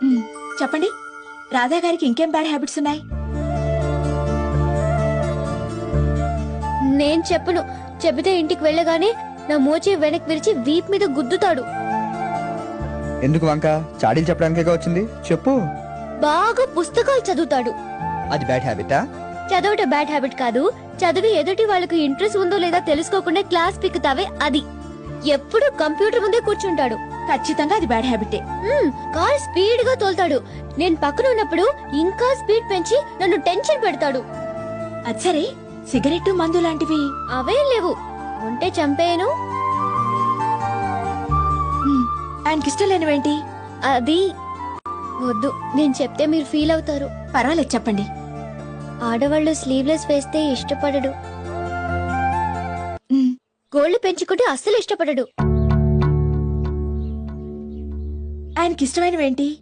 మ్, చెప్పండి, రాధా గారికి ఇంకేం బ్యాడ్ హ్యాబిట్స్ ఉన్నాయి? నేను చెప్పను. చెబితే ఇంటికి వెళ్ళగానే నా మోచే వెనక్కి విరిచి వీప్ మీద గుద్దుతాడు. ఎందుకు వంక? చాడీలు చెప్పడానికేగా వచ్చింది, చెప్పు. బాగా పుస్తకాలు చదువుతాడు. అది బ్యాడ్ హ్యాబిటా? చదవటం బ్యాడ్ హ్యాబిట్ కాదు. చదివి ఎదుటి వాళ్ళకు ఇంట్రెస్ట్ ఉందో లేదా తెలుసుకోకుండా క్లాస్ పిక్కుతావే అది. ఎప్పుడు కంప్యూటర్ ముందే కూర్చుంటాడు. ఖచ్చితంగా అది బ్యాడ్ హ్యాబిటే. కార్ స్పీడ్ గా తోలుతాడు. నేను పక్కన ఉన్నప్పుడు ఇంకా స్పీడ్ పెంచి నన్ను టెన్షన్ పెడతాడు. అది సరే, సిగరెట్టు మందు లాంటివి? అవేం లేవు. ఉంటే చంపేయను. ఆయనకిష్టం లేనివేంటి? అది వద్దు, నేను చెప్తే మీరు ఫీల్ అవుతారు. పర్వాలేదు, చెప్పండి. ఆడవాళ్ళు స్లీవ్లెస్ వేస్తే ఇష్టపడడు. మ్, గోళ్లు పెంచుకుంటే అస్సలు ఇష్టపడడు. ఆయనకిష్టమైనవేంటి?